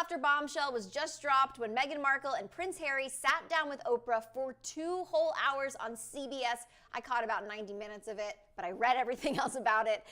after bombshell was just dropped when Meghan Markle and Prince Harry sat down with Oprah for 2 whole hours on CBS. I caught about 90 minutes of it, but I read everything else about it.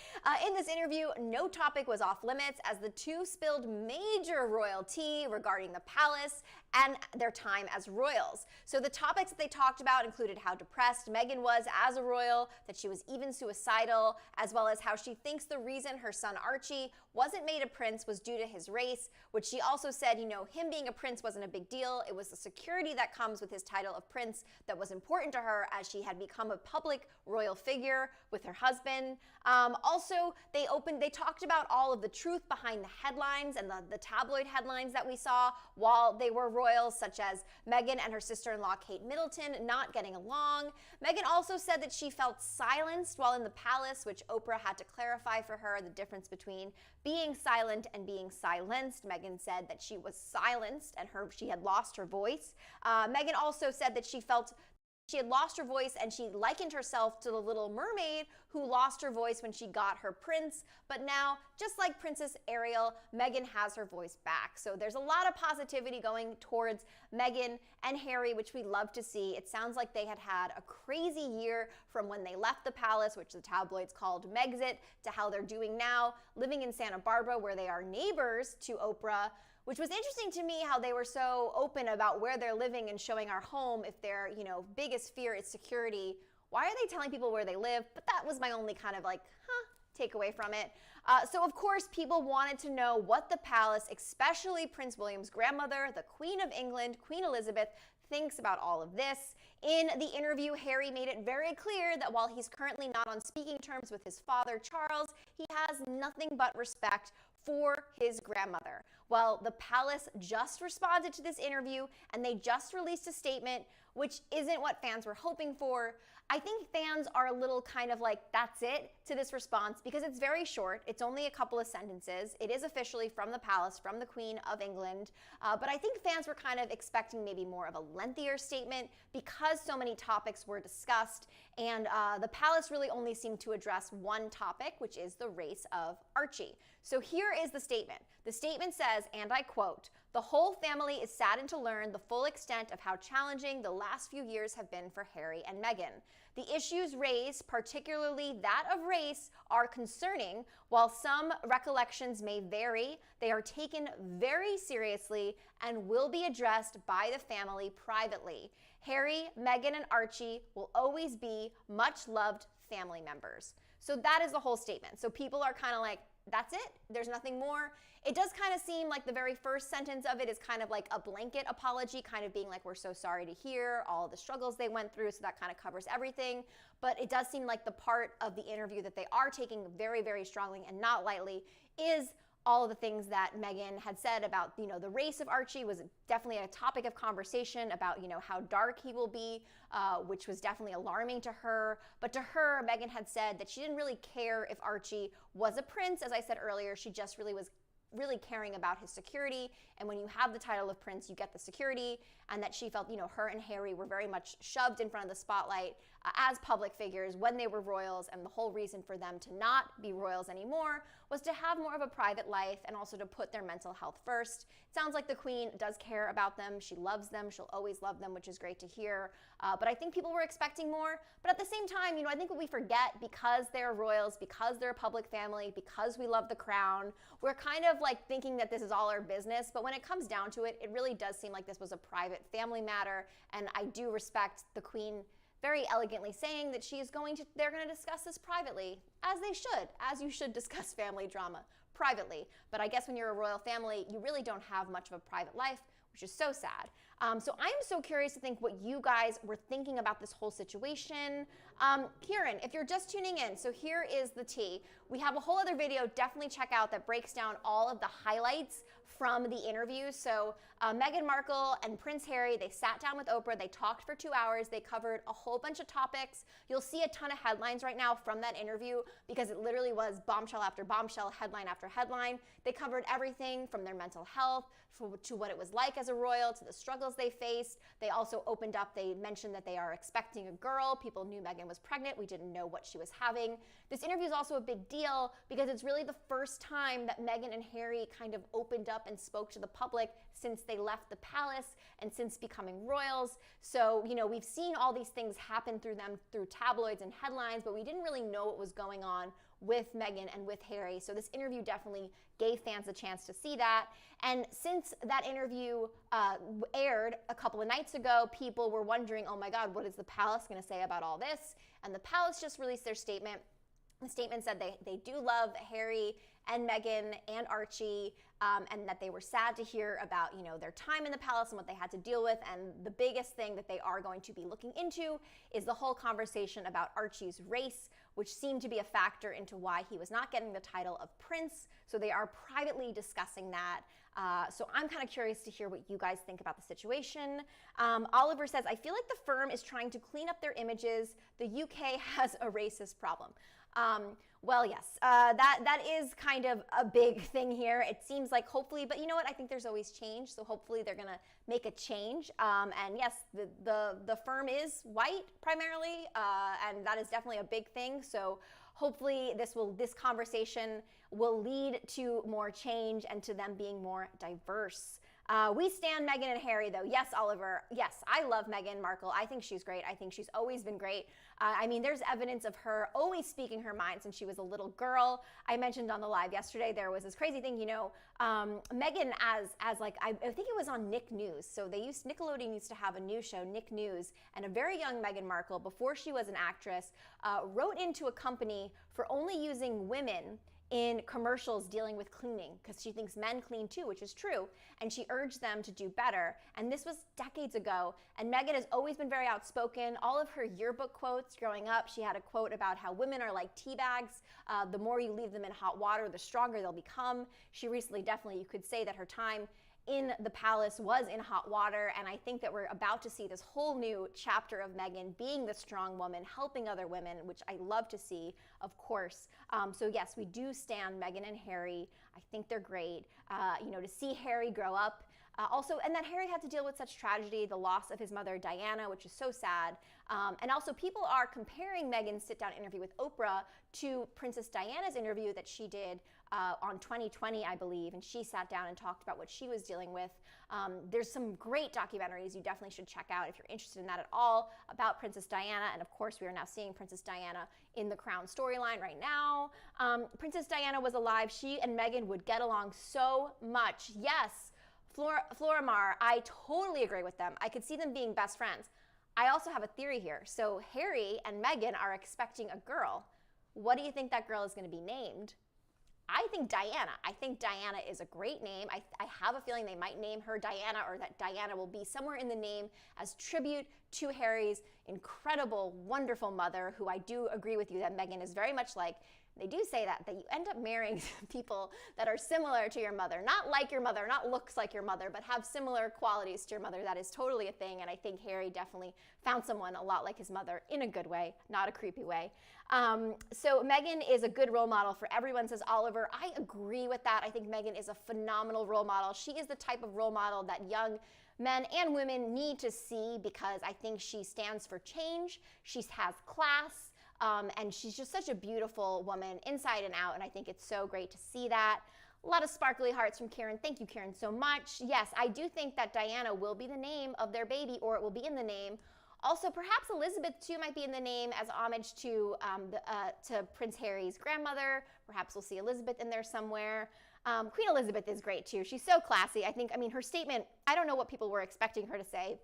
In this interview, no topic was off limits as the two spilled major royal tea regarding the palace and their time as royals. So the topics that they talked about included how depressed Meghan was as a royal, that she was even suicidal, as well as how she thinks the reason her son Archie wasn't made a prince was due to his race, which she also said, him being a prince wasn't a big deal. It was the security that comes with his title of prince that was important to her as she had become a public royal figure with her husband. Also, they talked about all of the truth behind the headlines and the tabloid headlines that we saw while they were royals, such as Meghan and her sister-in-law Kate Middleton not getting along. Meghan also said that she felt silenced while in the palace, which Oprah had to clarify for her the difference between being silent and being silenced. Meghan said that she was silenced and she had lost her voice. Meghan also said that she felt she had lost her voice and she likened herself to the Little Mermaid who lost her voice when she got her prince. But now, just like Princess Ariel, Meghan has her voice back. So there's a lot of positivity going towards Meghan and Harry, which we love to see. It sounds like they had a crazy year from when they left the palace, which the tabloids called Megxit, to how they're doing now, living in Santa Barbara, where they are neighbors to Oprah, which was interesting to me how they were so open about where they're living and showing our home. If their, biggest fear is security, why are they telling people where they live? But that was my only kind of takeaway from it. So of course, people wanted to know what the palace, especially Prince William's grandmother, the Queen of England, Queen Elizabeth, thinks about all of this. In the interview, Harry made it very clear that while he's currently not on speaking terms with his father, Charles, he has nothing but respect for his grandmother. Well, the palace just responded to this interview and they just released a statement, which isn't what fans were hoping for. I think fans are a little kind of like, that's it to this response because it's very short. It's only a couple of sentences. It is officially from the palace, from the Queen of England. But I think fans were kind of expecting maybe more of a lengthier statement because so many topics were discussed. And the palace really only seemed to address one topic, which is the race of Archie. So here is the statement. The statement says, and I quote, "The whole family is saddened to learn the full extent of how challenging the last few years have been for Harry and Meghan. The issues raised, particularly that of race, are concerning. While some recollections may vary, they are taken very seriously and will be addressed by the family privately. Harry, Meghan, and Archie will always be much loved family members." So that is the whole statement. So people are kind of like, that's it? There's nothing more? It does kind of seem like the very first sentence of it is kind of like a blanket apology, kind of being like, we're so sorry to hear all the struggles they went through, so that kind of covers everything. But it does seem like the part of the interview that they are taking very, very strongly and not lightly is all of the things that Meghan had said about, the race of Archie was definitely a topic of conversation about, how dark he will be, which was definitely alarming to her. But to her, Meghan had said that she didn't really care if Archie was a prince. As I said earlier, she just really was caring about his security. And when you have the title of prince, you get the security. And that she felt, her and Harry were very much shoved in front of the spotlight as public figures when they were royals. And the whole reason for them to not be royals anymore was to have more of a private life and also to put their mental health first. It sounds like the Queen does care about them. She loves them. She'll always love them, which is great to hear. But I think people were expecting more. But at the same time, I think what we forget, because they're royals, because they're a public family, because we love the crown, we're kind of like thinking that this is all our business. But when it comes down to it, it really does seem like this was a private family matter. And I do respect the Queen very elegantly saying that they're going to discuss this privately, as they should, as you should discuss family drama privately. But I guess when you're a royal family, you really don't have much of a private life, which is so sad. So I'm so curious to think what you guys were thinking about this whole situation. Kieran, if you're just tuning in, so here is the tea. We have a whole other video, definitely check out, that breaks down all of the highlights from the interview. So Meghan Markle and Prince Harry, they sat down with Oprah, they talked for 2 hours, they covered a whole bunch of topics. You'll see a ton of headlines right now from that interview because it literally was bombshell after bombshell, headline after headline. They covered everything from their mental health to what it was like as a royal, to the struggles they faced. They also opened up, they mentioned that they are expecting a girl. People knew Meghan was pregnant. We didn't know what she was having. This interview is also a big deal because it's really the first time that Meghan and Harry kind of opened up and and spoke to the public since they left the palace and since becoming royals. So, we've seen all these things happen through them through tabloids and headlines, but we didn't really know what was going on with Meghan and with Harry. So this interview definitely gave fans a chance to see that. And since that interview aired a couple of nights ago, people were wondering, oh my God, what is the palace going to say about all this? And the palace just released their statement. The statement said they do love Harry and Meghan and Archie, and that they were sad to hear about, their time in the palace and what they had to deal with. And the biggest thing that they are going to be looking into is the whole conversation about Archie's race, which seemed to be a factor into why he was not getting the title of prince. So they are privately discussing that. So I'm kind of curious to hear what you guys think about the situation. Oliver says, I feel like the firm is trying to clean up their images. The UK has a racist problem. Well, yes, that is kind of a big thing here. It seems like hopefully, but you know what? I think there's always change. So hopefully they're going to make a change. And yes, the firm is white primarily, and that is definitely a big thing. So hopefully this conversation will lead to more change and to them being more diverse. We stand Meghan and Harry, though. Yes, Oliver. Yes, I love Meghan Markle. I think she's great. I think she's always been great. There's evidence of her always speaking her mind since she was a little girl. I mentioned on the live yesterday, there was this crazy thing, Meghan as like, I think it was on Nick News. So Nickelodeon used to have a news show, Nick News, and a very young Meghan Markle, before she was an actress, wrote into a company for only using women in commercials dealing with cleaning, because she thinks men clean too, which is true, and she urged them to do better. And this was decades ago, and Meghan has always been very outspoken. All of her yearbook quotes growing up, she had a quote about how women are like tea bags. The more you leave them in hot water, the stronger they'll become. She recently definitely, you could say that her time in the palace was in hot water, and I think that we're about to see this whole new chapter of Meghan being the strong woman, helping other women, which I love to see, of course. So yes, we do stand Meghan and Harry. I think they're great. To see Harry grow up, also, and that Harry had to deal with such tragedy, the loss of his mother Diana, which is so sad. And also, people are comparing Meghan's sit-down interview with Oprah to Princess Diana's interview that she did on 2020, I believe, and she sat down and talked about what she was dealing with. There's some great documentaries you definitely should check out if you're interested in that at all, about Princess Diana. And of course, we are now seeing Princess Diana in the Crown storyline right now. Princess Diana was alive. She and Meghan would get along so much. Yes, Florimar, I totally agree with them. I could see them being best friends. I also have a theory here. So Harry and Meghan are expecting a girl. What do you think that girl is going to be named? I think Diana. I think Diana is a great name. I have a feeling they might name her Diana, or that Diana will be somewhere in the name as tribute to Harry's incredible, wonderful mother, who I do agree with you that Meghan is very much like. They do say that you end up marrying people that are similar to your mother, not like your mother, not looks like your mother, but have similar qualities to your mother. That is totally a thing, and I think Harry definitely found someone a lot like his mother in a good way, not a creepy way. So Meghan is a good role model for everyone, says Oliver. I agree with that. I think Meghan is a phenomenal role model. She is the type of role model that young men and women need to see, because I think she stands for change. She has class. And she's just such a beautiful woman inside and out, and I think it's so great to see that. A lot of sparkly hearts from Karen. Thank you, Karen, so much. Yes, I do think that Diana will be the name of their baby, or it will be in the name. Also, perhaps Elizabeth, too, might be in the name as homage to Prince Harry's grandmother. Perhaps we'll see Elizabeth in there somewhere. Queen Elizabeth is great, too. She's so classy. Her statement, I don't know what people were expecting her to say.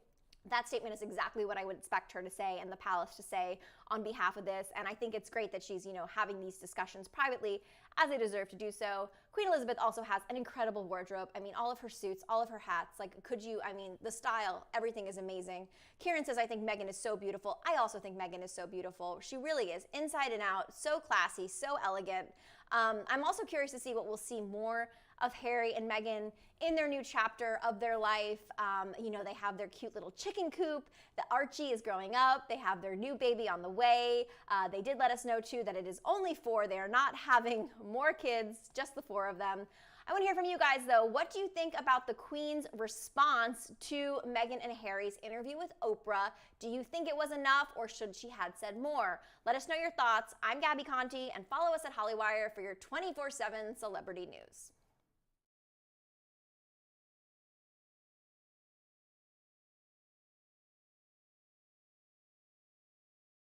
That statement is exactly what I would expect her to say and the palace to say on behalf of this. And I think it's great that she's, having these discussions privately, as they deserve to do so. Queen Elizabeth also has an incredible wardrobe. All of her suits, all of her hats, the style, everything is amazing. Kieran says, I think Meghan is so beautiful. I also think Meghan is so beautiful. She really is, inside and out, so classy, so elegant. I'm also curious to see what we'll see more of Harry and Meghan in their new chapter of their life. They have their cute little chicken coop. The Archie is growing up. They have their new baby on the way. They did let us know, too, that it is only 4. They are not having more kids, just the 4 of them. I want to hear from you guys, though. What do you think about the Queen's response to Meghan and Harry's interview with Oprah? Do you think it was enough, or should she had said more? Let us know your thoughts. I'm Gabby Conti, and follow us at Hollywire for your 24/7 celebrity news.